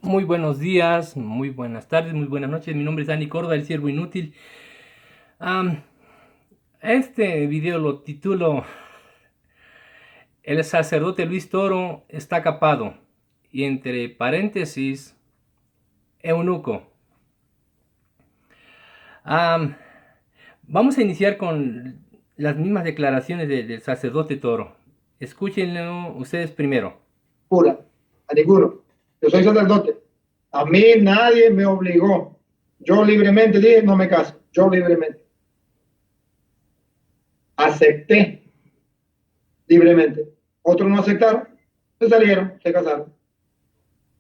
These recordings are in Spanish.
Muy buenos días, muy buenas tardes, muy buenas noches. Mi nombre es Dani Córdoba, el siervo inútil. Am, este video lo titulo El sacerdote Luis Toro está capado. Y entre paréntesis, eunuco. Am, Vamos a iniciar con las mismas declaraciones del sacerdote Toro. Escúchenlo ustedes primero. Pura, a ninguno. Yo soy sacerdote. A mí nadie me obligó. Yo libremente dije, no me caso. Yo libremente. Acepté libremente. Otros no aceptaron, se salieron, se casaron.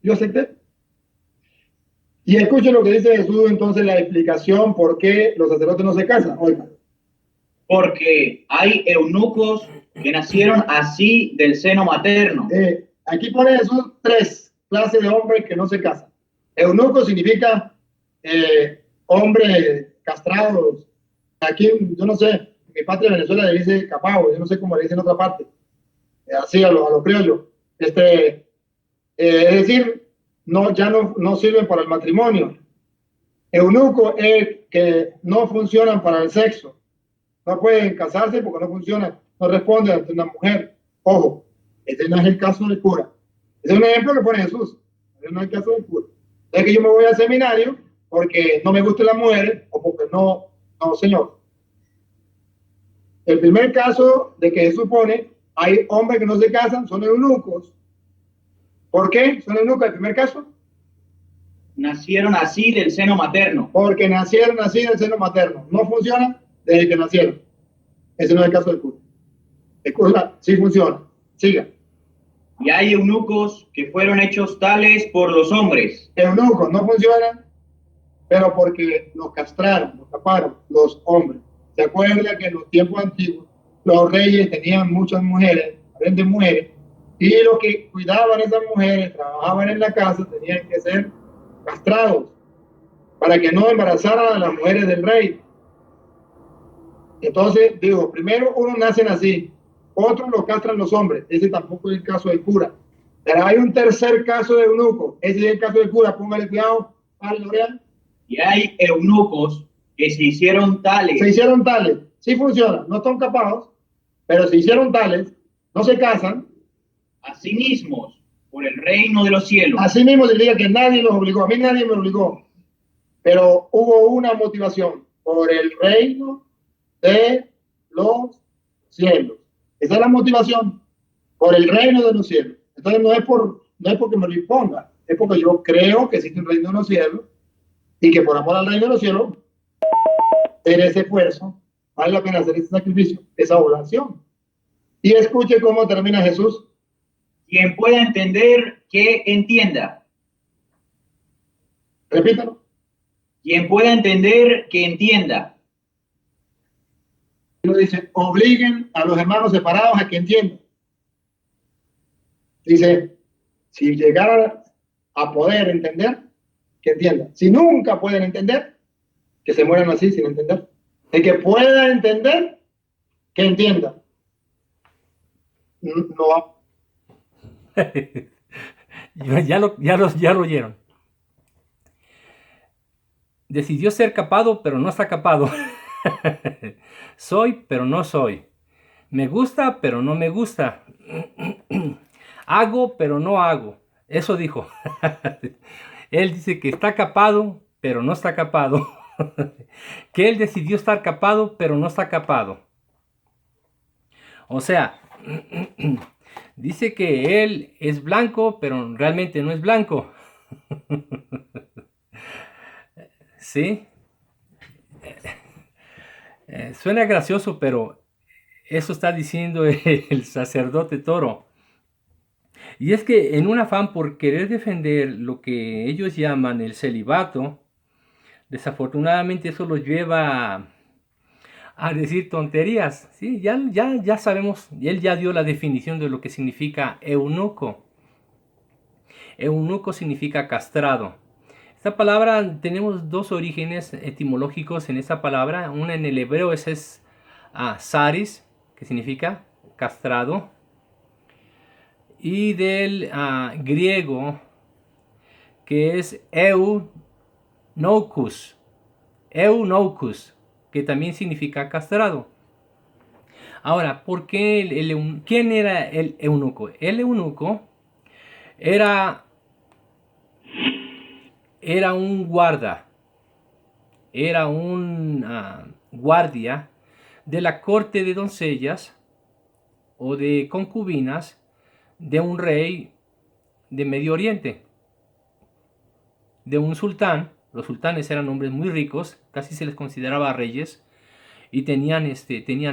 Yo acepté. Y escuchen lo que dice Jesús, entonces, la explicación por qué los sacerdotes no se casan. Oiga. Porque hay eunucos que nacieron así del seno materno. Aquí pone Jesús tres clases de hombres que no se casan. Eunuco significa hombre castrados. Aquí, yo no sé, en mi patria de Venezuela le dice capao, yo no sé cómo le dicen en otra parte. Así a los criollos. Es decir, no, ya no sirven para el matrimonio. Eunuco es que no funcionan para el sexo. No pueden casarse porque no funcionan, no responden ante una mujer. Ojo, este no es el caso del cura. Ese es un ejemplo que pone Jesús. Este no es el caso del cura. Es que yo me voy al seminario porque no me gustan las mujeres o porque no, señor. El primer caso de que Jesús pone, hay hombres que no se casan, son eunucos. ¿Por qué son eunucos? El primer caso. Nacieron así del seno materno. Porque nacieron así del seno materno. No funciona desde que nacieron. Ese no es el caso del cura. El cura sí funciona. Siga. Y hay eunucos que fueron hechos tales por los hombres. Eunucos no funcionan, pero porque los castraron, los taparon, los hombres. ¿Se acuerda que en los tiempos antiguos los reyes tenían muchas mujeres, grandes mujeres, y los que cuidaban a esas mujeres, trabajaban en la casa, tenían que ser castrados para que no embarazaran a las mujeres del rey? Entonces, digo, primero unos nacen así, otros los castran los hombres. Ese tampoco es el caso del cura. Pero hay un tercer caso de eunuco. Ese es el caso del cura. Póngale cuidado, Loreal. Y hay eunucos que se hicieron tales. Se hicieron tales. Sí funciona. No están capados, pero se hicieron tales. No se casan. A sí mismos por el reino de los cielos. Así mismo diría que nadie los obligó. A mí nadie me obligó. Pero hubo una motivación. Por el reino de los cielos. Esa es la motivación. Por el reino de los cielos. Entonces no es porque me lo imponga, es porque yo creo que existe un reino de los cielos y que por amor al reino de los cielos, hacer ese esfuerzo, vale la pena hacer ese sacrificio, esa oblación. Y escuche cómo termina Jesús. Quien pueda entender, que entienda. Repítalo. Quien pueda entender, que entienda. Lo dice, obliguen a los hermanos separados a que entiendan. Dice, si llegaran a poder entender, que entiendan. Si nunca pueden entender, que se mueran así sin entender. El que pueda entender, que entienda. No. Ya lo oyeron. Decidió ser capado, pero no está capado. Soy, pero no soy. Me gusta, pero no me gusta. Hago, pero no hago. Eso dijo. Él dice que está capado, pero no está capado. Que él decidió estar capado, pero no está capado. O sea, dice que él es blanco, pero realmente no es blanco. ¿Sí? Suena gracioso, pero eso está diciendo el sacerdote Toro. Y es que en un afán por querer defender lo que ellos llaman el celibato, desafortunadamente eso los lleva a decir tonterías. ¿Sí? Ya sabemos, y él ya dio la definición de lo que significa eunuco. Eunuco significa castrado. Esta palabra, tenemos dos orígenes etimológicos en esta palabra. Una en el hebreo es saris, que significa castrado. Y del griego, que es eunucus, eunucus, que también significa castrado. Ahora, ¿por qué quién era el eunuco? El eunuco era, era un guarda, era un guardia de la corte de doncellas o de concubinas de un rey de Medio Oriente, de un sultán. Los sultanes eran hombres muy ricos, casi se les consideraba reyes, y tenían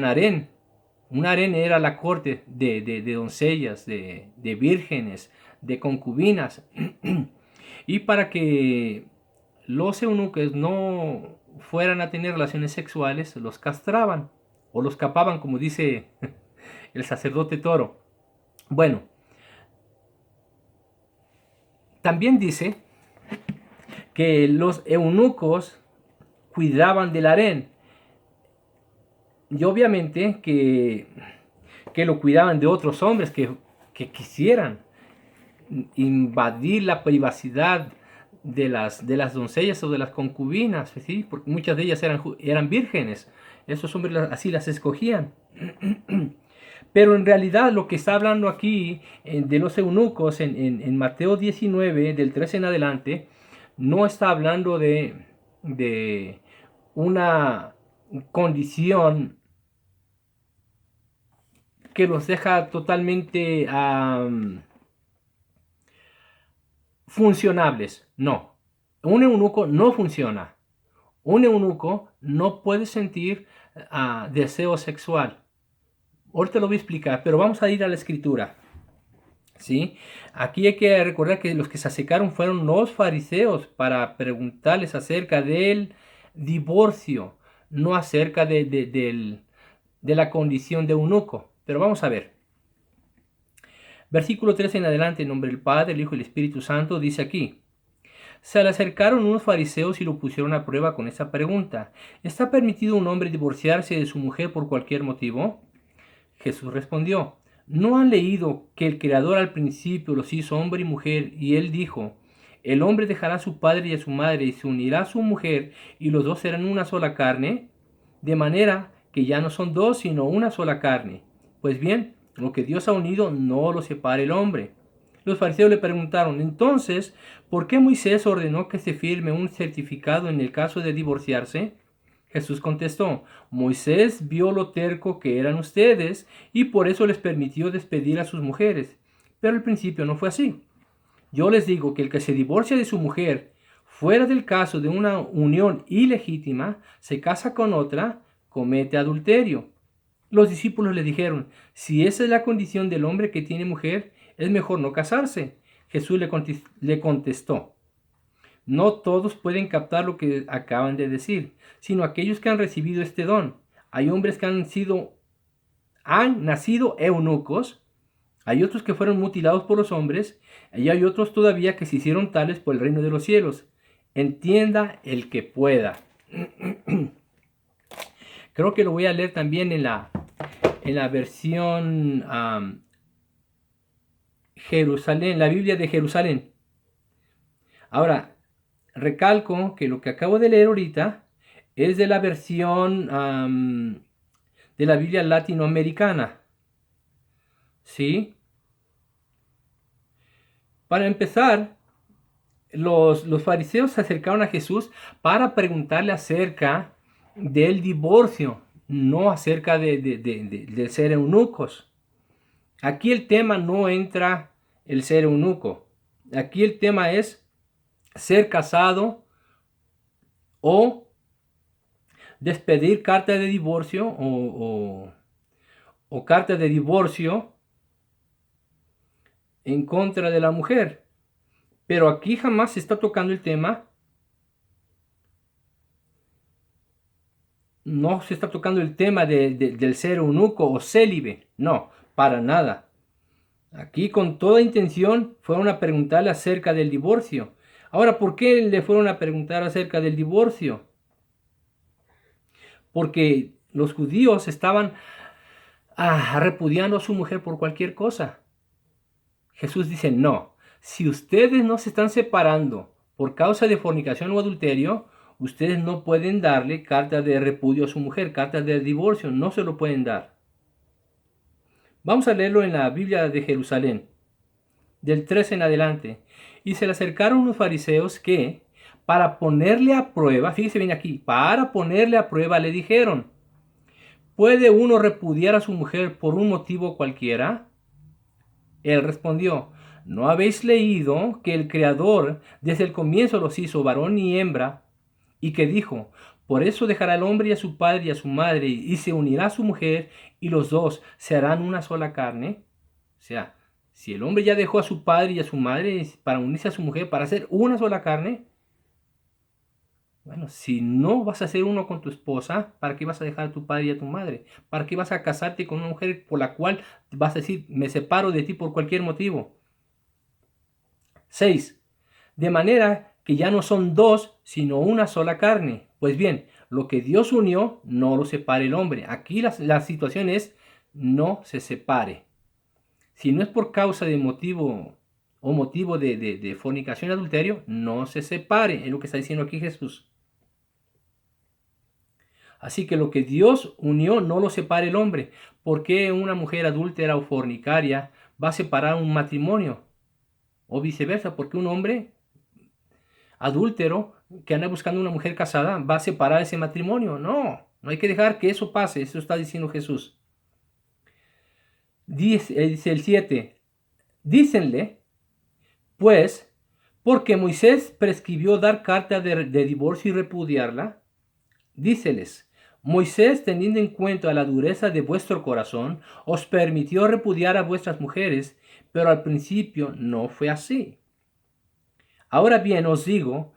harén. Un harén era la corte de doncellas, de vírgenes, de concubinas. Y para que los eunucos no fueran a tener relaciones sexuales, los castraban o los capaban, como dice el sacerdote Toro. Bueno, también dice que los eunucos cuidaban del harén. Y obviamente que lo cuidaban de otros hombres que quisieran invadir la privacidad de las doncellas o de las concubinas, ¿sí? Porque muchas de ellas eran vírgenes. Esos hombres así las escogían. Pero en realidad lo que está hablando aquí de los eunucos en Mateo 19, del 13 en adelante, no está hablando de una condición que los deja totalmente funcionables. No, un eunuco no funciona. Un eunuco no puede sentir deseo sexual. Ahorita lo voy a explicar, pero vamos a ir a la escritura. ¿Sí? Aquí hay que recordar que los que se acercaron fueron los fariseos para preguntarles acerca del divorcio, no acerca de la condición de eunuco. Pero vamos a ver. Versículo 13 en adelante, en nombre del Padre, el Hijo y el Espíritu Santo, dice aquí: se le acercaron unos fariseos y lo pusieron a prueba con esta pregunta: ¿está permitido a un hombre divorciarse de su mujer por cualquier motivo? Jesús respondió: ¿no han leído que el Creador al principio los hizo hombre y mujer? Y él dijo: el hombre dejará a su padre y a su madre y se unirá a su mujer, y los dos serán una sola carne, de manera que ya no son dos, sino una sola carne. Pues bien, lo que Dios ha unido no lo separe el hombre. Los fariseos le preguntaron: entonces, ¿por qué Moisés ordenó que se firme un certificado en el caso de divorciarse? Jesús contestó: Moisés vio lo terco que eran ustedes y por eso les permitió despedir a sus mujeres. Pero al principio no fue así. Yo les digo que el que se divorcia de su mujer fuera del caso de una unión ilegítima, se casa con otra, comete adulterio. Los discípulos le dijeron: si esa es la condición del hombre que tiene mujer, es mejor no casarse. Jesús le contestó: no todos pueden captar lo que acaban de decir, sino aquellos que han recibido este don. Hay hombres que han nacido eunucos, hay otros que fueron mutilados por los hombres, y hay otros todavía que se hicieron tales por el reino de los cielos. Entienda el que pueda. Creo que lo voy a leer también en la versión Jerusalén, la Biblia de Jerusalén. Ahora, recalco que lo que acabo de leer ahorita es de la versión de la Biblia latinoamericana. ¿Sí? Para empezar, los fariseos se acercaron a Jesús para preguntarle acerca del divorcio, no acerca de ser eunucos. Aquí el tema no entra el ser eunuco. Aquí el tema es ser casado o despedir carta de divorcio o carta de divorcio en contra de la mujer. Pero aquí jamás se está tocando el tema. No se está tocando el tema del ser eunuco o célibe. No, para nada. Aquí con toda intención fueron a preguntarle acerca del divorcio. Ahora, ¿por qué le fueron a preguntar acerca del divorcio? Porque los judíos estaban repudiando a su mujer por cualquier cosa. Jesús dice: no, si ustedes no se están separando por causa de fornicación o adulterio, ustedes no pueden darle carta de repudio a su mujer, carta de divorcio, no se lo pueden dar. Vamos a leerlo en la Biblia de Jerusalén, del 13 en adelante. Y se le acercaron unos fariseos que, para ponerle a prueba, fíjese bien aquí, para ponerle a prueba le dijeron, ¿puede uno repudiar a su mujer por un motivo cualquiera? Él respondió, ¿no habéis leído que el Creador desde el comienzo los hizo varón y hembra? Y que dijo, por eso dejará el hombre a su padre y a su madre, y se unirá a su mujer, y los dos se harán una sola carne. O sea, si el hombre ya dejó a su padre y a su madre para unirse a su mujer, para hacer una sola carne, bueno, si no vas a hacer uno con tu esposa, ¿para qué vas a dejar a tu padre y a tu madre? ¿Para qué vas a casarte con una mujer por la cual vas a decir, me separo de ti por cualquier motivo? 6. De manera que ya no son dos, sino una sola carne. Pues bien, lo que Dios unió, no lo separe el hombre. Aquí la situación es, no se separe. Si no es por causa de motivo o motivo de fornicación y adulterio, no se separe. Es lo que está diciendo aquí Jesús. Así que lo que Dios unió, no lo separe el hombre. ¿Por qué una mujer adúltera o fornicaria va a separar un matrimonio? O viceversa, porque un hombre adúltero que anda buscando una mujer casada va a separar ese matrimonio. No, no hay que dejar que eso pase. Eso está diciendo Jesús. Dice el 7. Dícenle, pues, porque Moisés prescribió dar carta de divorcio y repudiarla. Díceles, Moisés, teniendo en cuenta la dureza de vuestro corazón, os permitió repudiar a vuestras mujeres, pero al principio no fue así. Ahora bien, os digo,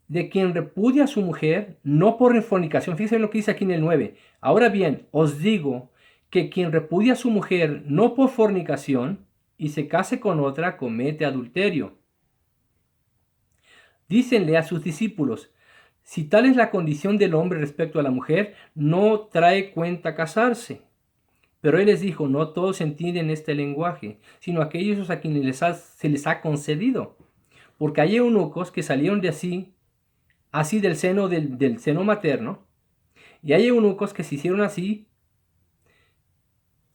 de quien repudia a su mujer, no por fornicación, fíjense lo que dice aquí en el 9. Ahora bien, os digo que quien repudia a su mujer, no por fornicación, y se case con otra, comete adulterio. Dícenle a sus discípulos, si tal es la condición del hombre respecto a la mujer, no trae cuenta casarse. Pero él les dijo, no todos entienden este lenguaje, sino aquellos a quienes se les ha concedido. Porque hay eunucos que salieron de así del seno del seno materno, y hay eunucos que se hicieron así,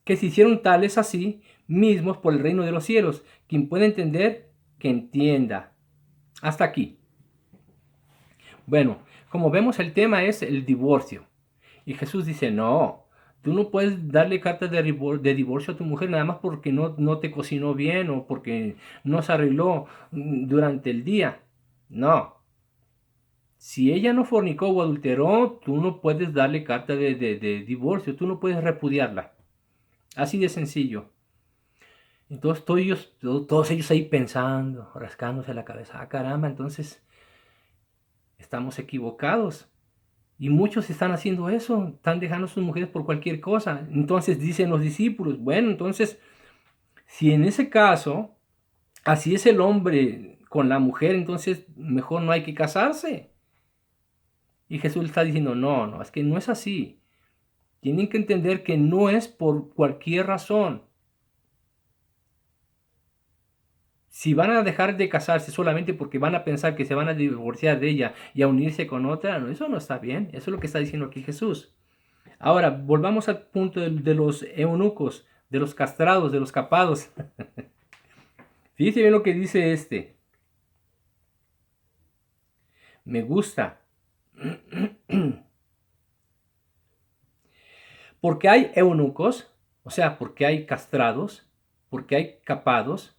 que se hicieron tales así mismos por el reino de los cielos. Quien puede entender, que entienda. Hasta aquí. Bueno, como vemos, el tema es el divorcio. Y Jesús dice, no, tú no puedes darle carta de divorcio a tu mujer nada más porque no te cocinó bien o porque no se arregló durante el día. No. Si ella no fornicó o adulteró, tú no puedes darle carta de divorcio, tú no puedes repudiarla. Así de sencillo. Entonces todos ellos ahí pensando, rascándose la cabeza. Ah, caramba, entonces estamos equivocados. Y muchos están haciendo eso, están dejando a sus mujeres por cualquier cosa. Entonces dicen los discípulos, bueno, entonces, si en ese caso, así es el hombre con la mujer, entonces mejor no hay que casarse. Y Jesús le está diciendo, no, es que no es así. Tienen que entender que no es por cualquier razón. Si van a dejar de casarse solamente porque van a pensar que se van a divorciar de ella y a unirse con otra, no, eso no está bien. Eso es lo que está diciendo aquí Jesús. Ahora, volvamos al punto de los eunucos, de los castrados, de los capados. Fíjense bien lo que dice este. Me gusta. Porque hay eunucos, o sea, porque hay castrados, porque hay capados,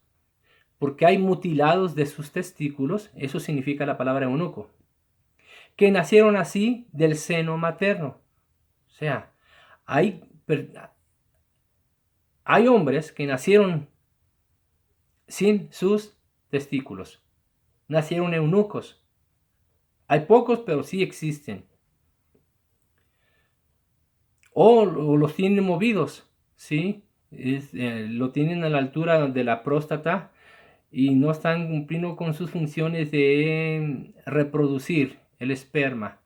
porque hay mutilados de sus testículos, eso significa la palabra eunuco, que nacieron así del seno materno. O sea, hay hombres que nacieron sin sus testículos, nacieron eunucos. Hay pocos, pero sí existen. O los tienen movidos, ¿sí? Lo tienen a la altura de la próstata y no están cumpliendo con sus funciones de reproducir el esperma.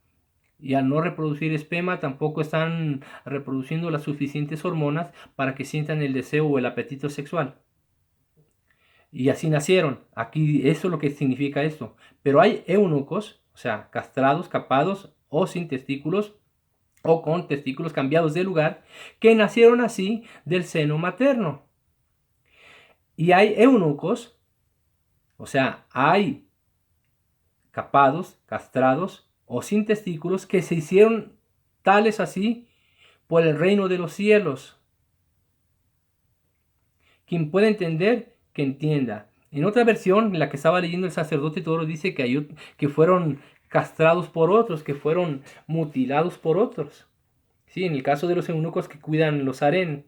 Y al no reproducir esperma tampoco están reproduciendo las suficientes hormonas para que sientan el deseo o el apetito sexual. y así nacieron. Aquí eso es lo que significa esto. Pero hay eunucos, o sea, castrados, capados o sin testículos o con testículos cambiados de lugar, que nacieron así del seno materno. Y hay eunucos, o sea, hay capados, castrados o sin testículos que se hicieron tales así por el reino de los cielos. Quien puede entender, que entienda. En otra versión, en la que estaba leyendo el sacerdote Toro, dice que fueron castrados por otros, que fueron mutilados por otros. Sí, en el caso de los eunucos que cuidan los harén.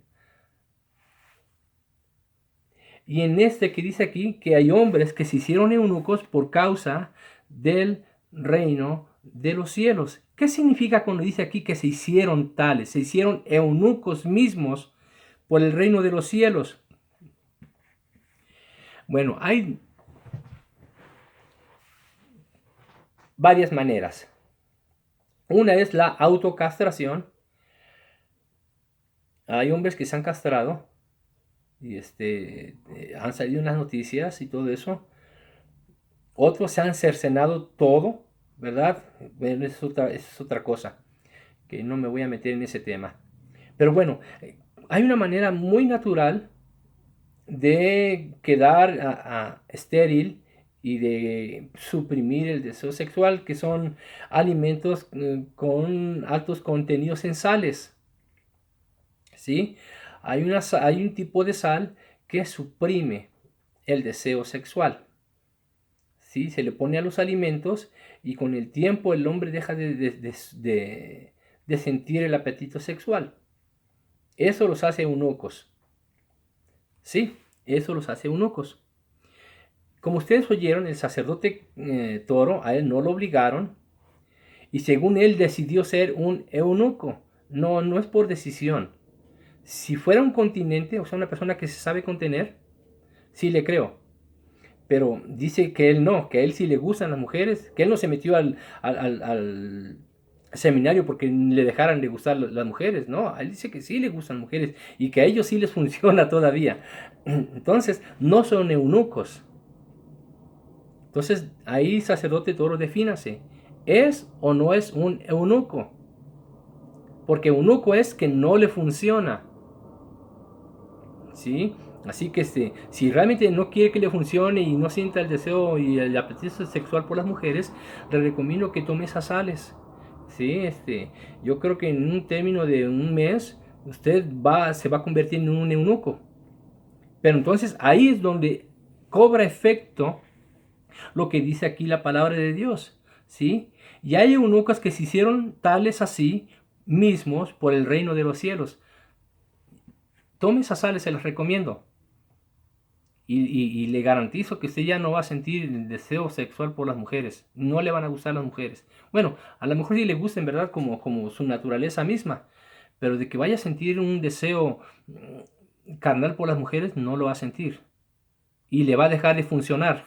Y en este que dice aquí que hay hombres que se hicieron eunucos por causa del reino de los cielos. ¿Qué significa cuando dice aquí que se hicieron tales? Se hicieron eunucos mismos por el reino de los cielos. Bueno, hay varias maneras. Una es la autocastración. Hay hombres que se han castrado y han salido en las noticias y todo eso. Otros se han cercenado todo, ¿verdad? Bueno, es otra cosa, que no me voy a meter en ese tema. Pero bueno, hay una manera muy natural de quedar estéril y de suprimir el deseo sexual, que son alimentos con altos contenidos en sales. ¿Sí? Hay un tipo de sal que suprime el deseo sexual. ¿Sí? Se le pone a los alimentos y con el tiempo el hombre deja de sentir el apetito sexual. Eso los hace eunucos. Sí, eso los hace eunucos. Como ustedes oyeron, el sacerdote Toro, a él no lo obligaron y según él decidió ser un eunuco. No, no es por decisión. Si fuera un continente, o sea, una persona que se sabe contener, sí le creo. Pero dice que él no, que a él sí le gustan las mujeres, que él no se metió al seminario porque le dejaran de gustar las mujeres, no, él dice que sí le gustan mujeres y que a ellos sí les funciona todavía. Entonces, no son eunucos. Entonces, ahí sacerdote Toro, defínase, ¿es o no es un eunuco? Porque eunuco es que no le funciona, ¿sí? Así que si realmente no quiere que le funcione y no sienta el deseo y el apetito sexual por las mujeres, le recomiendo que tome esas sales. ¿Sí? Yo creo que en un término de un mes usted se va a convertir en un eunuco. Pero entonces ahí es donde cobra efecto lo que dice aquí la palabra de Dios. ¿Sí? Y hay eunucos que se hicieron tales así mismos por el reino de los cielos. Tome esas sales, se las recomiendo. Y le garantizo que usted ya no va a sentir el deseo sexual por las mujeres. No le van a gustar las mujeres. Bueno, a lo mejor sí le gusten, ¿verdad? Como su naturaleza misma. Pero de que vaya a sentir un deseo carnal por las mujeres, no lo va a sentir. Y le va a dejar de funcionar.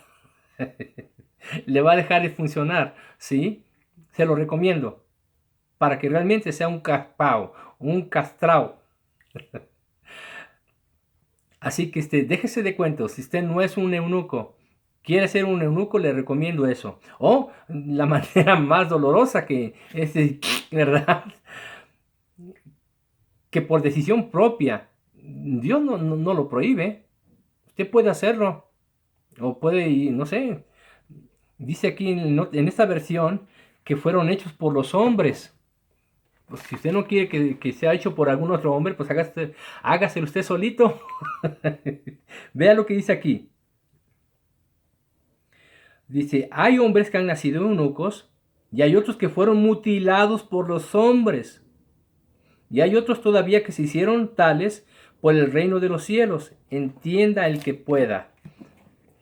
Le va a dejar de funcionar, ¿sí? Se lo recomiendo. Para que realmente sea un caspao, un castrao. Así que déjese de cuentos, si usted no es un eunuco, quiere ser un eunuco, le recomiendo eso. O la manera más dolorosa que es, ¿verdad? Que por decisión propia, Dios no lo prohíbe. Usted puede hacerlo. O puede, no sé, dice aquí en esta versión que fueron hechos por los hombres. Pues si usted no quiere que sea hecho por algún otro hombre, pues hágaselo usted solito. Vea lo que dice aquí. Dice, hay hombres que han nacido eunucos y hay otros que fueron mutilados por los hombres. Y hay otros todavía que se hicieron tales por el reino de los cielos. Entienda el que pueda.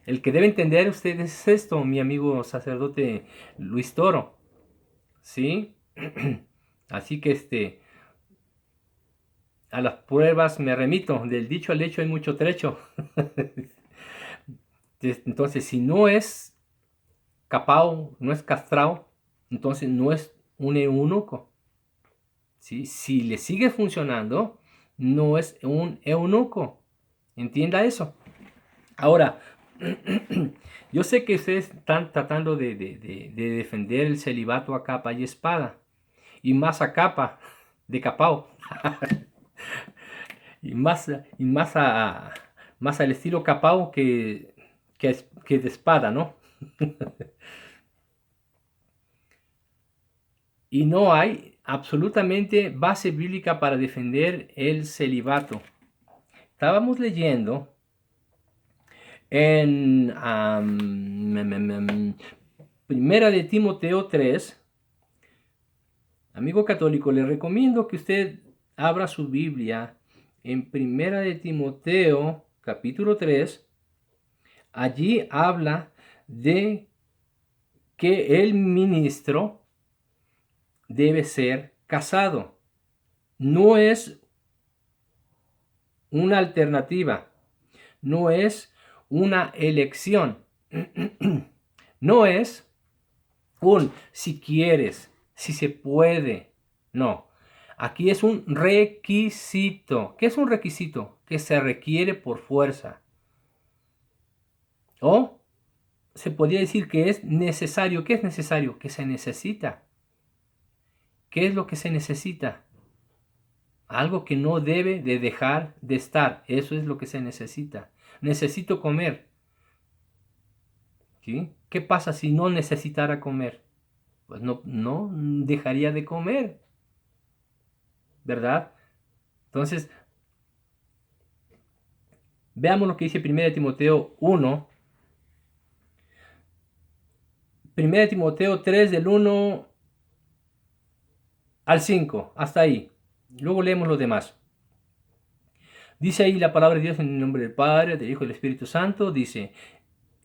El que debe entender usted es esto, mi amigo sacerdote Luis Toro. ¿Sí? Así que a las pruebas me remito. Del dicho al hecho hay mucho trecho. Entonces, si no es capao, no es castrao, entonces no es un eunuco. ¿Sí? Si le sigue funcionando, no es un eunuco. Entienda eso. Ahora, Yo sé que ustedes están tratando de defender el celibato a capa y espada, y más a capa, de capao, y más al estilo capao que de espada, ¿no? Y no hay absolutamente base bíblica para defender el celibato. Estábamos leyendo en Primera de Timoteo 3. Amigo católico, le recomiendo que usted abra su Biblia en Primera de Timoteo, capítulo 3. Allí habla de que el ministro debe ser casado. No es una alternativa, no es una elección, no es un si quieres, si se puede, no. Aquí es un requisito. ¿Qué es un requisito? Que se requiere por fuerza. O se podría decir que es necesario. ¿Qué es necesario? Que se necesita. ¿Qué es lo que se necesita? Algo que no debe de dejar de estar. Eso es lo que se necesita. Necesito comer. ¿Sí? ¿Qué pasa si no necesitara comer? Pues no dejaría de comer, ¿verdad? Entonces, veamos lo que dice 1 Timoteo 1. 1 Timoteo 3 del 1 al 5. Hasta ahí. Luego leemos lo demás. Dice ahí la palabra de Dios en el nombre del Padre, del Hijo y del Espíritu Santo. Dice,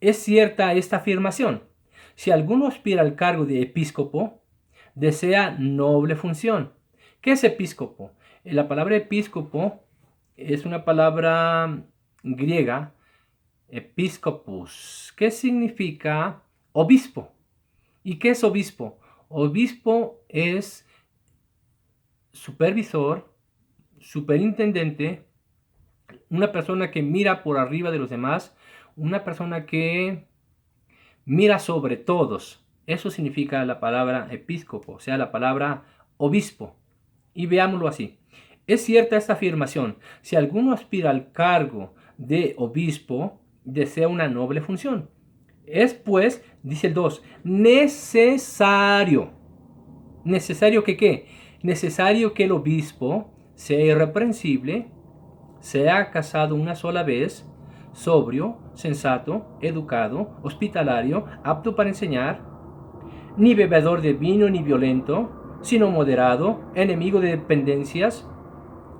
es cierta esta afirmación. Si alguno aspira al cargo de episcopo, desea noble función. ¿Qué es episcopo? La palabra episcopo es una palabra griega, episcopus, que significa obispo. ¿Y qué es obispo? Obispo es supervisor, superintendente, una persona que mira por arriba de los demás, una persona que mira sobre todos. Eso significa la palabra episcopo, o sea, la palabra obispo. Y veámoslo así. Es cierta esta afirmación. Si alguno aspira al cargo de obispo, desea una noble función. Es pues, dice el 2, necesario. ¿Necesario que qué? Necesario que el obispo sea irreprensible, sea casado una sola vez, sobrio, sensato, educado, hospitalario, apto para enseñar, ni bebedor de vino ni violento, sino moderado, enemigo de dependencias,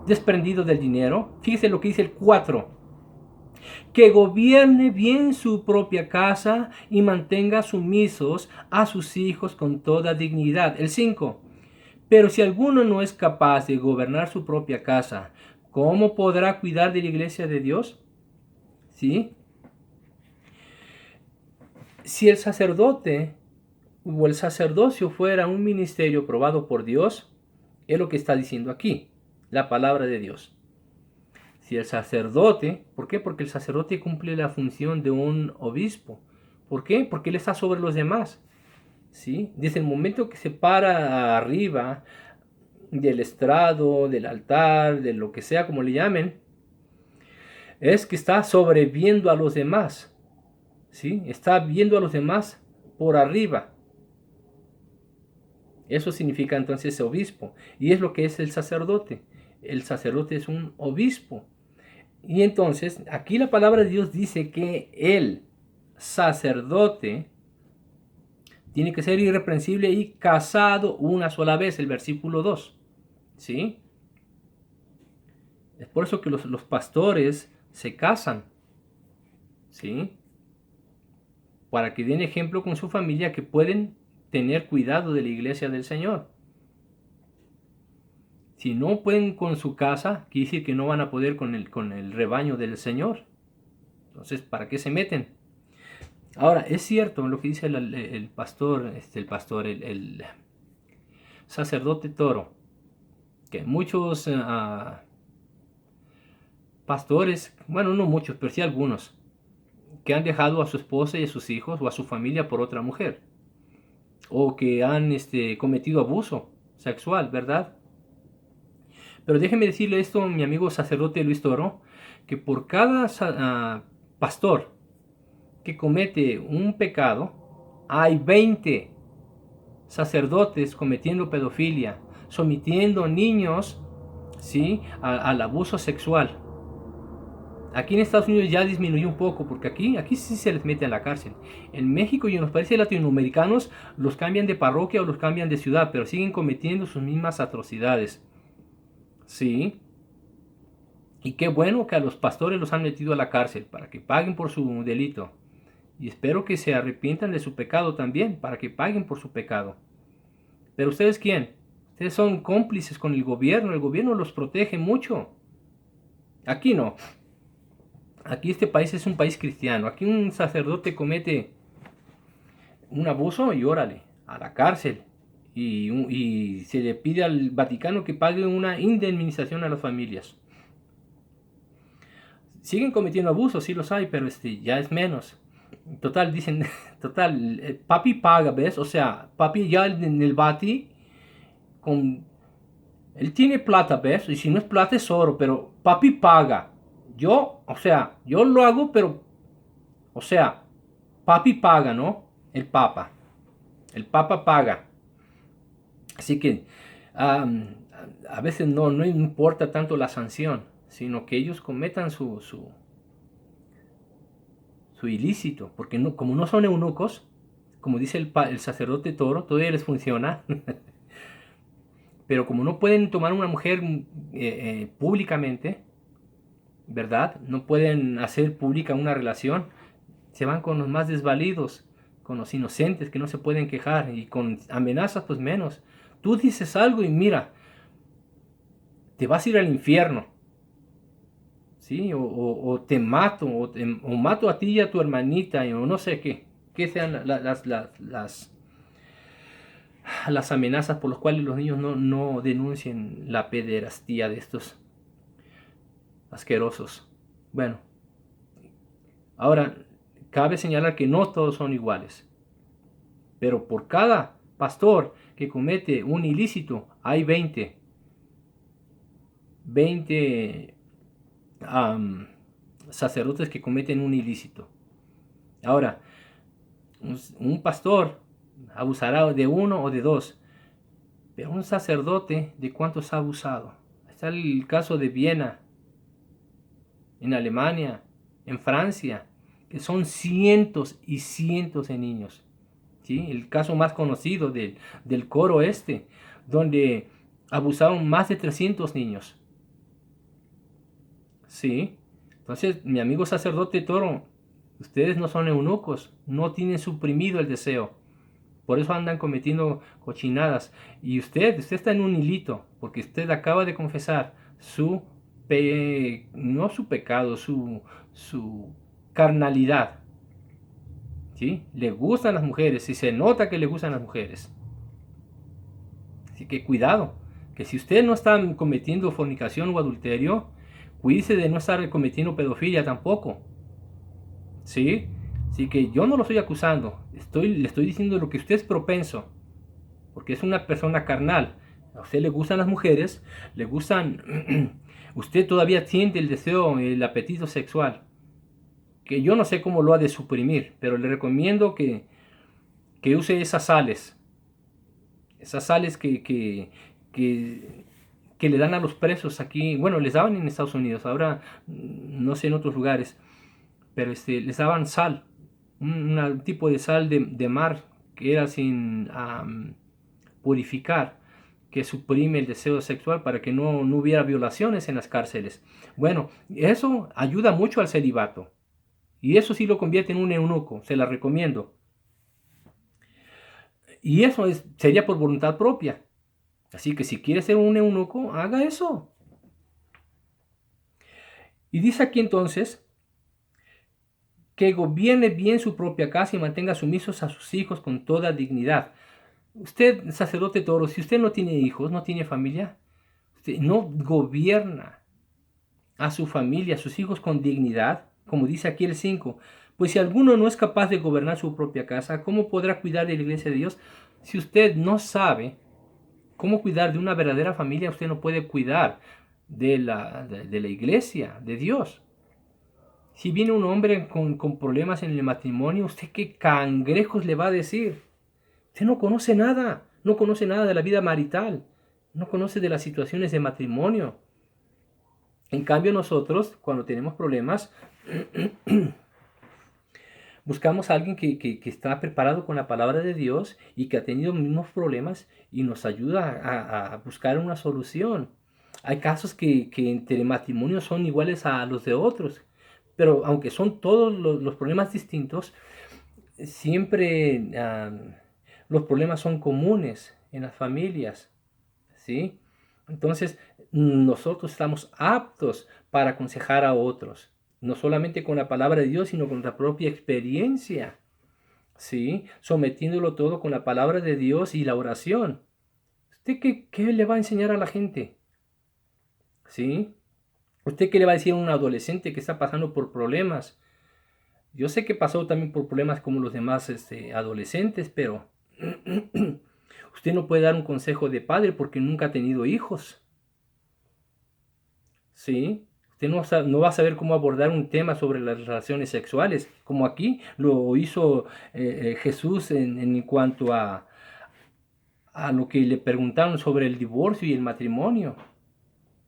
desprendido del dinero. Fíjese lo que dice el 4. Que gobierne bien su propia casa y mantenga sumisos a sus hijos con toda dignidad. El 5. Pero si alguno no es capaz de gobernar su propia casa, ¿cómo podrá cuidar de la iglesia de Dios? ¿Sí? Si el sacerdote o el sacerdocio fuera un ministerio probado por Dios, es lo que está diciendo aquí, la palabra de Dios. Si el sacerdote, ¿por qué? Porque el sacerdote cumple la función de un obispo. ¿Por qué? Porque él está sobre los demás. ¿Sí? Desde el momento que se para arriba del estrado, del altar, de lo que sea como le llamen, es que está sobreviendo a los demás. ¿Sí? Está viendo a los demás por arriba. Eso significa entonces obispo. Y es lo que es el sacerdote. El sacerdote es un obispo. Y entonces, aquí la palabra de Dios dice que el sacerdote tiene que ser irreprensible y casado una sola vez, el versículo 2. ¿Sí? Es por eso que los pastores se casan. ¿Sí? Para que den ejemplo con su familia que pueden tener cuidado de la iglesia del Señor. Si no pueden con su casa, quiere decir que no van a poder con el rebaño del Señor. Entonces, ¿para qué se meten? Ahora, es cierto lo que dice el sacerdote Toro, que muchos pastores, bueno, no muchos, pero sí algunos, que han dejado a su esposa y a sus hijos o a su familia por otra mujer, o que han cometido abuso sexual, ¿verdad? Pero déjeme decirle esto, mi amigo sacerdote Luis Toro, que por cada pastor que comete un pecado, hay 20 sacerdotes cometiendo pedofilia, sometiendo niños, ¿sí?, al abuso sexual. Aquí en Estados Unidos ya disminuyó un poco, porque aquí sí se les mete a la cárcel. En México y en los países latinoamericanos los cambian de parroquia o los cambian de ciudad, pero siguen cometiendo sus mismas atrocidades. ¿Sí? Y qué bueno que a los pastores los han metido a la cárcel para que paguen por su delito. Y espero que se arrepientan de su pecado también, para que paguen por su pecado. Pero ¿ustedes quién? Ustedes son cómplices con el gobierno los protege mucho. Aquí no. Aquí este país es un país cristiano. Aquí un sacerdote comete un abuso y órale, a la cárcel. Y se le pide al Vaticano que pague una indemnización a las familias. Siguen cometiendo abusos, sí los hay, pero ya es menos. Total, dicen, total, papi paga, ¿ves? O sea, papi ya en el Vati, él tiene plata, ¿ves? Y si no es plata es oro, pero papi paga. Yo lo hago, pero, o sea, papi paga, ¿no? El Papa paga. Así que a veces no importa tanto la sanción, sino que ellos cometan su ilícito, porque no, como no son eunucos, como dice el sacerdote Toro, todavía les funciona, pero como no pueden tomar una mujer públicamente, ¿verdad? No pueden hacer pública una relación, se van con los más desvalidos, con los inocentes que no se pueden quejar, y con amenazas pues menos. Tú dices algo y mira, te vas a ir al infierno, ¿sí? O te mato, o mato a ti y a tu hermanita, o no sé qué, que sean las amenazas por las cuales los niños no denuncien la pederastía de estos asquerosos. Bueno, ahora, cabe señalar que no todos son iguales, pero por cada pastor que comete un ilícito, hay 20 sacerdotes que cometen un ilícito. Ahora, un pastor abusará de uno o de dos, pero un sacerdote, ¿de cuántos ha abusado? Está el caso de Viena, en Alemania, en Francia, que son cientos y cientos de niños. ¿Sí? El caso más conocido del coro donde abusaron más de 300 niños. ¿Sí? Entonces, mi amigo sacerdote Toro, ustedes no son eunucos, no tienen suprimido el deseo. Por eso andan cometiendo cochinadas. Y usted está en un hilito, porque usted acaba de confesar no su pecado, su carnalidad. ¿Sí? Le gustan las mujeres, y se nota que le gustan las mujeres. Así que cuidado, que si usted no está cometiendo fornicación o adulterio, cuídese de no estar cometiendo pedofilia tampoco. ¿Sí? Así que yo no lo estoy acusando, le estoy diciendo lo que usted es propenso, porque es una persona carnal. A usted le gustan las mujeres, le gustan, usted todavía siente el deseo, el apetito sexual, que yo no sé cómo lo ha de suprimir, pero le recomiendo que use esas sales que le dan a los presos aquí. Bueno, les daban en Estados Unidos, ahora no sé en otros lugares, pero les daban sal, un tipo de sal de mar que era sin purificar, que suprime el deseo sexual para que no hubiera violaciones en las cárceles. Bueno, eso ayuda mucho al celibato, y eso sí lo convierte en un eunuco, se la recomiendo. Y eso sería por voluntad propia. Así que si quiere ser un eunuco, haga eso. Y dice aquí entonces que gobierne bien su propia casa y mantenga sumisos a sus hijos con toda dignidad. Usted, sacerdote Toro, si usted no tiene hijos, no tiene familia, usted no gobierna a su familia, a sus hijos con dignidad, como dice aquí el 5, Pues si alguno no es capaz de gobernar su propia casa, ¿cómo podrá cuidar de la iglesia de Dios? Si usted no sabe cómo cuidar de una verdadera familia, usted no puede cuidar de la iglesia, de Dios. Si viene un hombre con problemas en el matrimonio, ¿usted qué cangrejos le va a decir? Usted no conoce nada, no conoce nada de la vida marital, no conoce de las situaciones de matrimonio. En cambio nosotros, cuando tenemos problemas, buscamos a alguien que está preparado con la palabra de Dios y que ha tenido los mismos problemas y nos ayuda a buscar una solución. Hay casos que entre matrimonios son iguales a los de otros, pero aunque son todos los problemas distintos, siempre los problemas son comunes en las familias, ¿sí? Entonces, nosotros estamos aptos para aconsejar a otros, no solamente con la palabra de Dios, sino con la propia experiencia, ¿sí? Sometiéndolo todo con la palabra de Dios y la oración. ¿Usted qué le va a enseñar a la gente? ¿Sí? ¿Usted qué le va a decir a un adolescente que está pasando por problemas? Yo sé que pasó también por problemas como los demás adolescentes, pero usted no puede dar un consejo de padre porque nunca ha tenido hijos. ¿Sí? Usted no va a saber cómo abordar un tema sobre las relaciones sexuales, como aquí lo hizo Jesús en cuanto a lo que le preguntaron sobre el divorcio y el matrimonio.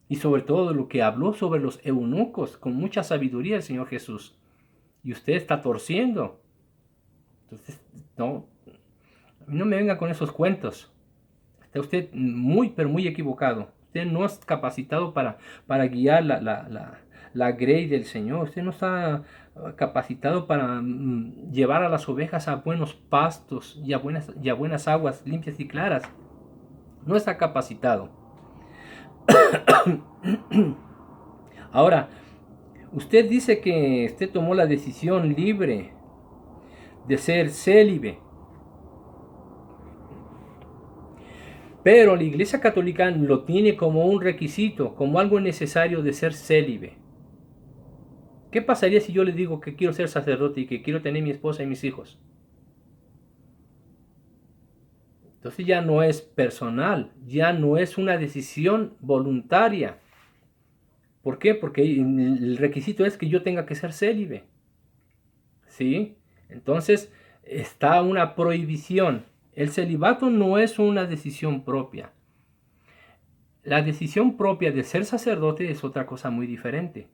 Y sobre todo lo que habló sobre los eunucos, con mucha sabiduría el Señor Jesús. Y usted está torciendo. Entonces, no me venga con esos cuentos. Está usted muy, pero muy equivocado. Usted no es capacitado para guiar la grey del Señor. Usted no está capacitado para llevar a las ovejas a buenos pastos y a buenas aguas limpias y claras. No está capacitado. Ahora, usted dice que usted tomó la decisión libre de ser célibe. Pero la Iglesia Católica lo tiene como un requisito, como algo necesario de ser célibe. ¿Qué pasaría si yo le digo que quiero ser sacerdote y que quiero tener mi esposa y mis hijos? Entonces ya no es personal, ya no es una decisión voluntaria. ¿Por qué? Porque el requisito es que yo tenga que ser célibe. ¿Sí? Entonces está una prohibición. El celibato no es una decisión propia. La decisión propia de ser sacerdote es otra cosa muy diferente.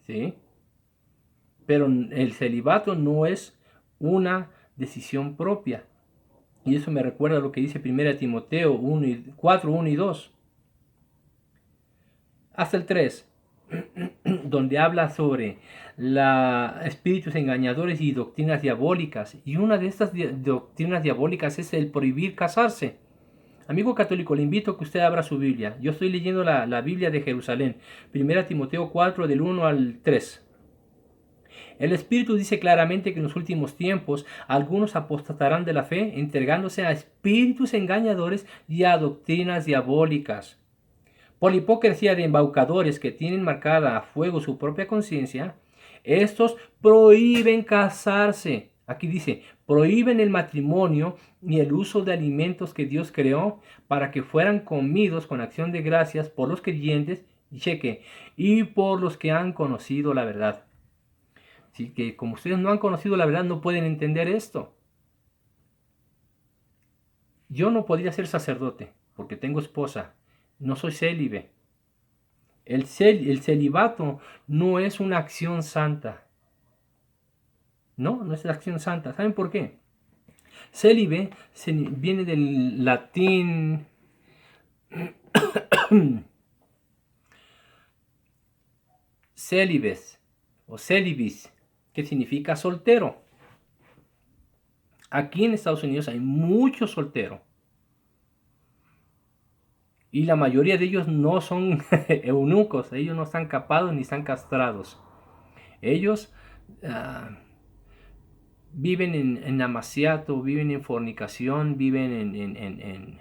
¿Sí? Pero el celibato no es una decisión propia. Y eso me recuerda a lo que dice 1 Timoteo 4, 1 y 2. Hasta el 3, donde habla sobre espíritus engañadores y doctrinas diabólicas. Y una de estas doctrinas diabólicas es el prohibir casarse. Amigo católico, le invito a que usted abra su Biblia. Yo estoy leyendo la Biblia de Jerusalén. 1 Timoteo 4, del 1 al 3. El Espíritu dice claramente que en los últimos tiempos algunos apostatarán de la fe, entregándose a espíritus engañadores y a doctrinas diabólicas. Por la hipocresía de embaucadores que tienen marcada a fuego su propia conciencia, estos prohíben casarse. Aquí dice, prohíben el matrimonio y el uso de alimentos que Dios creó para que fueran comidos con acción de gracias por los creyentes, y por los que han conocido la verdad. Así que como ustedes no han conocido la verdad, no pueden entender esto. Yo no podría ser sacerdote porque tengo esposa. No soy célibe. El celibato no es una acción santa. No es la acción santa. ¿Saben por qué? Célibe viene del latín celibes o celibis, que significa soltero. Aquí en Estados Unidos hay muchos solteros. Y la mayoría de ellos no son eunucos, ellos no están capados ni están castrados. Ellos viven en amaciato, viven en fornicación, viven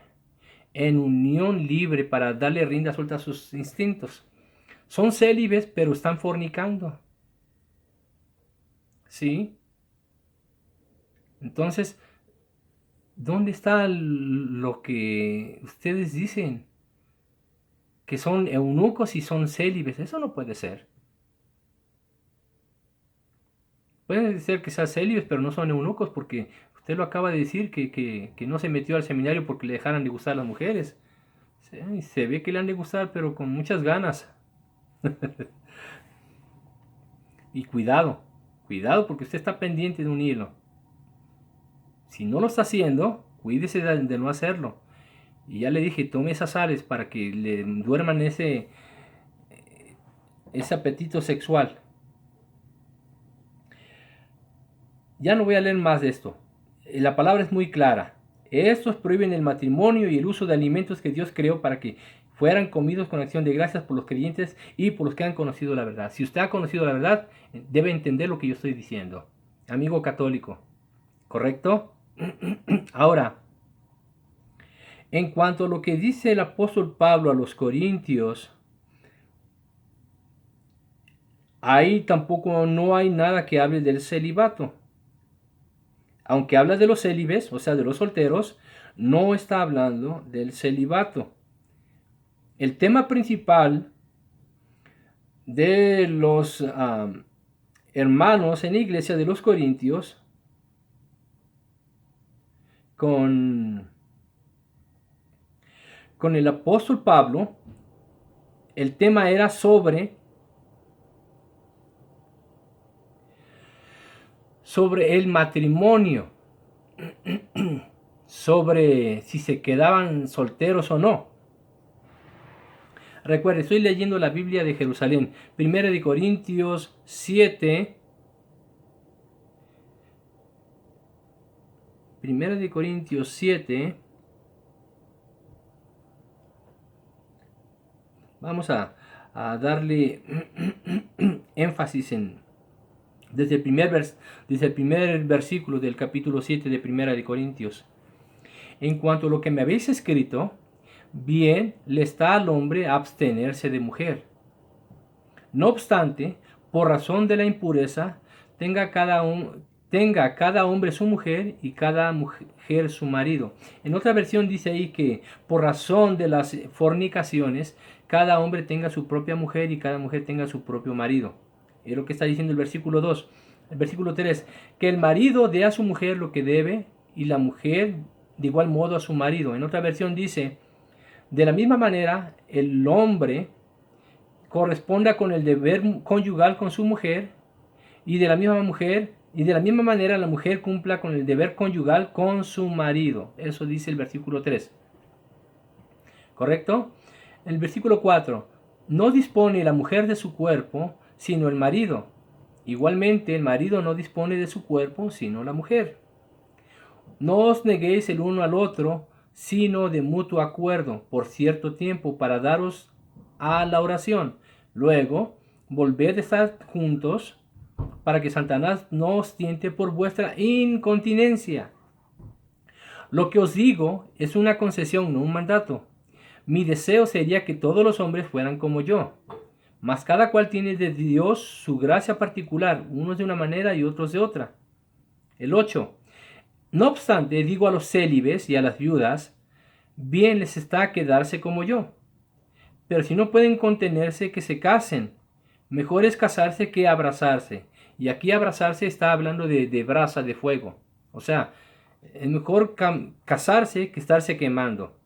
en unión libre para darle rienda suelta a sus instintos. Son célibes, pero están fornicando. ¿sí? Entonces, ¿dónde está lo que ustedes dicen? Que son eunucos y son célibes. Eso no puede ser. Puede ser que sean célibes, pero no son eunucos, porque usted lo acaba de decir, que no se metió al seminario porque le dejaran de gustar las mujeres. Se ve que le han de gustar, pero con muchas ganas. Y cuidado, cuidado porque usted está pendiente de un hilo. Si no lo está haciendo, cuídese de no hacerlo. Y ya le dije, tome esas sales para que le duerman ese apetito sexual. Ya no voy a leer más de esto. La palabra es muy clara. Estos prohíben el matrimonio y el uso de alimentos que Dios creó para que fueran comidos con acción de gracias por los creyentes y por los que han conocido la verdad. Si usted ha conocido la verdad, debe entender lo que yo estoy diciendo. Amigo católico, ¿correcto? Ahora, en cuanto a lo que dice el apóstol Pablo a los corintios, ahí tampoco no hay nada que hable del celibato. Aunque habla de los célibes, o sea, de los solteros, no está hablando del celibato. El tema principal de los hermanos en la iglesia de los Corintios con el apóstol Pablo, el tema era sobre el matrimonio, sobre si se quedaban solteros o no. Recuerde, estoy leyendo la Biblia de Jerusalén, 1 de Corintios 7, 1 de Corintios 7, vamos a darle énfasis desde el primer versículo del capítulo 7 de 1 de Corintios. En cuanto a lo que me habéis escrito, bien le está al hombre abstenerse de mujer. No obstante, por razón de la impureza, tenga cada hombre su mujer y cada mujer su marido. En otra versión dice ahí que por razón de las fornicaciones, cada hombre tenga su propia mujer y cada mujer tenga su propio marido. Es lo que está diciendo el versículo 2. El versículo 3, que el marido dé a su mujer lo que debe y la mujer de igual modo a su marido. En otra versión dice, de la misma manera, el hombre corresponda con el deber conyugal con su mujer y de la misma manera la mujer cumpla con el deber conyugal con su marido. Eso dice el versículo 3. ¿Correcto? El versículo 4. No dispone la mujer de su cuerpo, sino el marido. Igualmente el marido no dispone de su cuerpo, sino la mujer. No os neguéis el uno al otro, sino de mutuo acuerdo, por cierto tiempo, para daros a la oración. Luego, volved a estar juntos, para que Satanás no os tiente por vuestra incontinencia. Lo que os digo es una concesión, no un mandato. Mi deseo sería que todos los hombres fueran como yo, mas cada cual tiene de Dios su gracia particular, unos de una manera y otros de otra. El 8. No obstante, digo a los célibes y a las viudas, bien les está quedarse como yo. Pero si no pueden contenerse, que se casen. Mejor es casarse que abrazarse. Y aquí abrazarse está hablando de brasa, de fuego. O sea, es mejor casarse que estarse quemando.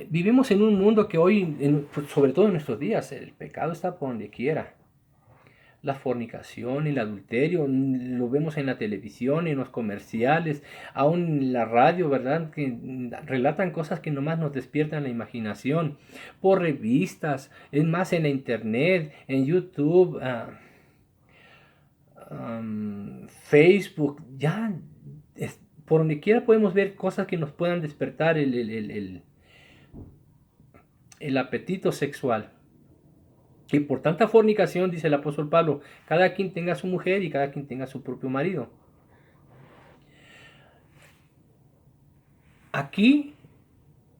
Vivimos en un mundo que hoy, sobre todo en nuestros días, el pecado está por donde quiera. La fornicación, el adulterio, lo vemos en la televisión, en los comerciales, aún en la radio, ¿verdad? Que relatan cosas que nomás nos despiertan la imaginación, por revistas, es más en la internet, en YouTube, Facebook, ya por donde quiera podemos ver cosas que nos puedan despertar el apetito sexual. Y por tanta fornicación, dice el apóstol Pablo, cada quien tenga su mujer y cada quien tenga su propio marido. Aquí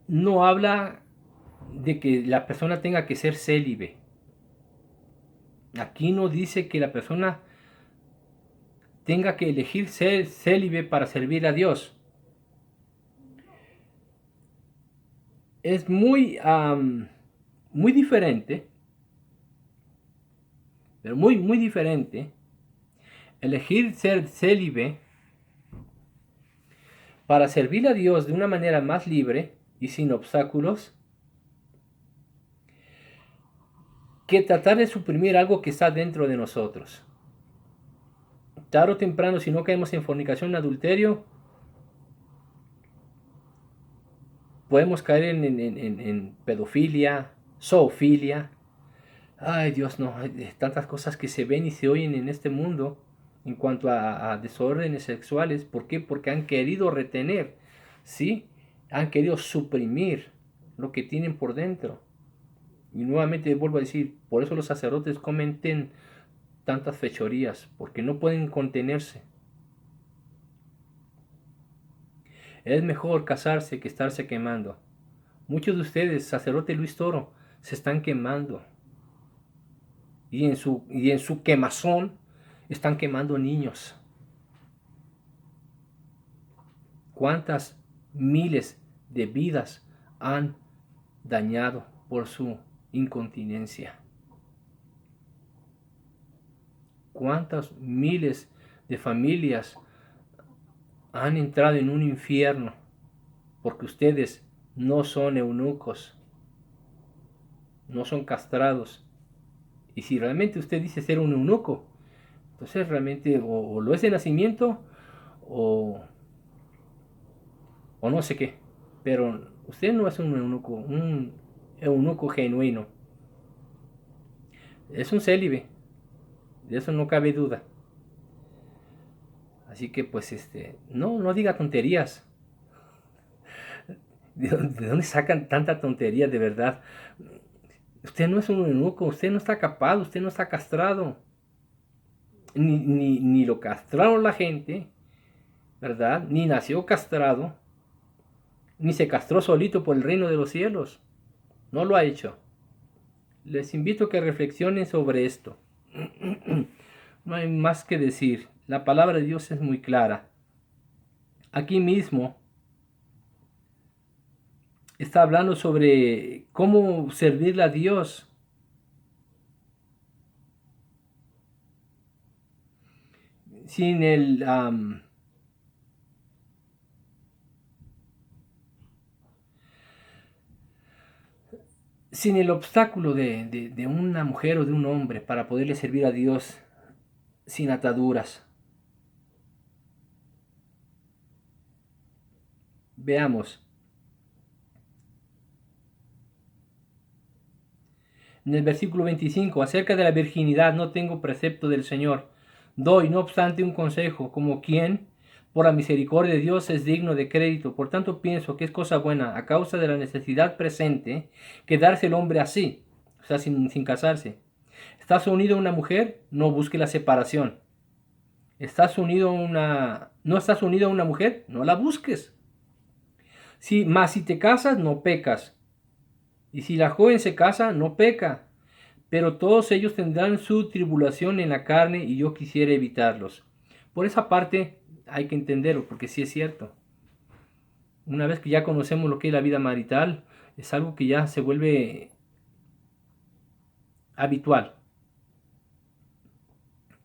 no habla de que la persona tenga que ser célibe. Aquí no dice que la persona tenga que elegir ser célibe para servir a Dios. Es muy diferente, pero muy diferente elegir ser célibe para servir a Dios de una manera más libre y sin obstáculos, que tratar de suprimir algo que está dentro de nosotros. Tarde o temprano, si no caemos en fornicación, en adulterio, podemos caer en pedofilia, zoofilia. Ay, Dios, no, hay tantas cosas que se ven y se oyen en este mundo en cuanto a desórdenes sexuales. ¿Por qué? Porque han querido retener, ¿sí? Han querido suprimir lo que tienen por dentro. Y nuevamente vuelvo a decir, por eso los sacerdotes cometen tantas fechorías, porque no pueden contenerse. Es mejor casarse que estarse quemando. Muchos de ustedes, sacerdote Luis Toro, se están quemando. Y en su quemazón están quemando niños. ¿Cuántas miles de vidas han dañado por su incontinencia? ¿Cuántas miles de familias han entrado en un infierno porque ustedes no son eunucos, no son castrados? Y si realmente usted dice ser un eunuco, entonces realmente o lo es de nacimiento o, o no sé qué. Pero usted no es un eunuco genuino. Es un célibe, de eso no cabe duda. Así que pues no diga tonterías. ¿De dónde sacan tanta tontería de verdad? Usted no es un eunuco, usted no está capado, usted no está castrado. Ni lo castraron la gente, ¿verdad? Ni nació castrado, ni se castró solito por el reino de los cielos. No lo ha hecho. Les invito a que reflexionen sobre esto. No hay más que decir. La palabra de Dios es muy clara. Aquí mismo está hablando sobre cómo servirle a Dios sin sin el obstáculo de una mujer o de un hombre para poderle servir a Dios sin ataduras. Veamos. En el versículo 25, acerca de la virginidad no tengo precepto del Señor. Doy, no obstante, un consejo, como quien, por la misericordia de Dios, es digno de crédito. Por tanto, pienso que es cosa buena, a causa de la necesidad presente, quedarse el hombre así, o sea, sin casarse. ¿Estás unido a una mujer? No busque la separación. ¿No estás unido a una mujer? No la busques. Si te casas, no pecas. Y si la joven se casa, no peca. Pero todos ellos tendrán su tribulación en la carne y yo quisiera evitarlos. Por esa parte hay que entenderlo, porque sí es cierto. Una vez que ya conocemos lo que es la vida marital, es algo que ya se vuelve habitual.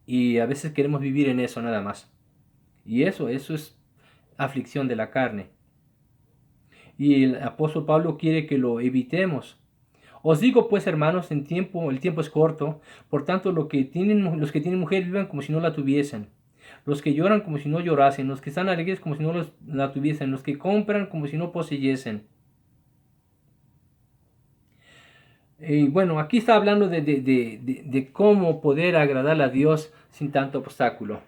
Y a veces queremos vivir en eso nada más. Y eso es aflicción de la carne. Y el apóstol Pablo quiere que lo evitemos. Os digo pues, hermanos, el tiempo es corto, por tanto los que tienen mujer vivan como si no la tuviesen. Los que lloran como si no llorasen, los que están alegres como si no la tuviesen, los que compran como si no poseyesen. Y bueno, aquí está hablando de cómo poder agradar a Dios sin tanto obstáculo.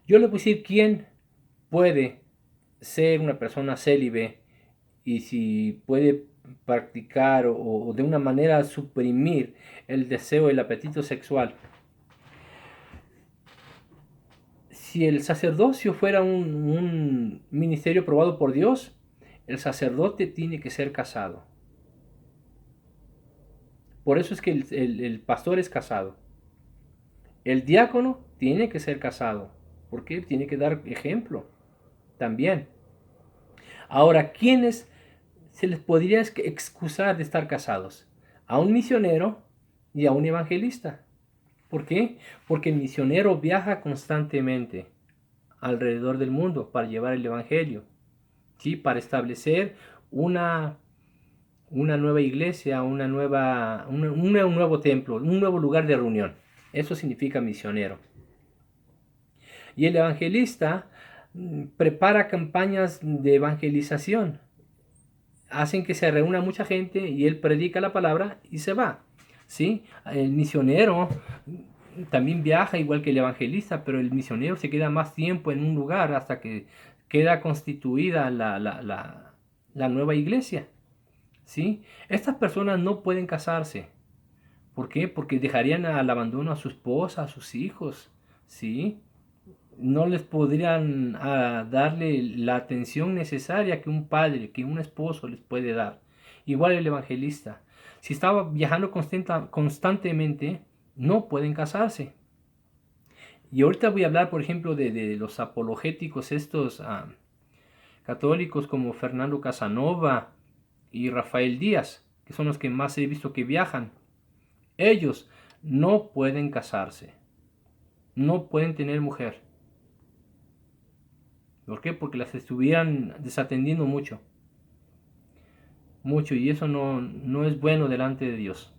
Yo le voy a decir quién puede ser una persona célibe y si puede practicar o de una manera suprimir el deseo, el apetito sexual. Si el sacerdocio fuera un ministerio aprobado por Dios, el sacerdote tiene que ser casado. Por eso es que el pastor es casado. El diácono tiene que ser casado, porque tiene que dar ejemplo también. Ahora, ¿quiénes se les podría excusar de estar casados? A un misionero y a un evangelista. ¿Por qué? Porque el misionero viaja constantemente alrededor del mundo para llevar el evangelio, ¿sí? Para establecer una, una nueva iglesia, un nuevo templo, un nuevo lugar de reunión. Eso significa misionero. Y el evangelista prepara campañas de evangelización. Hacen que se reúna mucha gente y él predica la palabra y se va. ¿Sí? El misionero también viaja igual que el evangelista, pero el misionero se queda más tiempo en un lugar hasta que queda constituida la nueva iglesia. ¿Sí? Estas personas no pueden casarse. ¿Por qué? Porque dejarían al abandono a su esposa, a sus hijos. ¿Sí? No les podrían darle la atención necesaria que un padre, que un esposo les puede dar. Igual el evangelista. Si estaba viajando constantemente, no pueden casarse. Y ahorita voy a hablar, por ejemplo, de los apologéticos, estos católicos como Fernando Casanova y Rafael Díaz, que son los que más he visto que viajan. Ellos no pueden casarse, no pueden tener mujer. ¿Por qué? Porque las estuvieran desatendiendo mucho. Mucho, y eso no es bueno delante de Dios.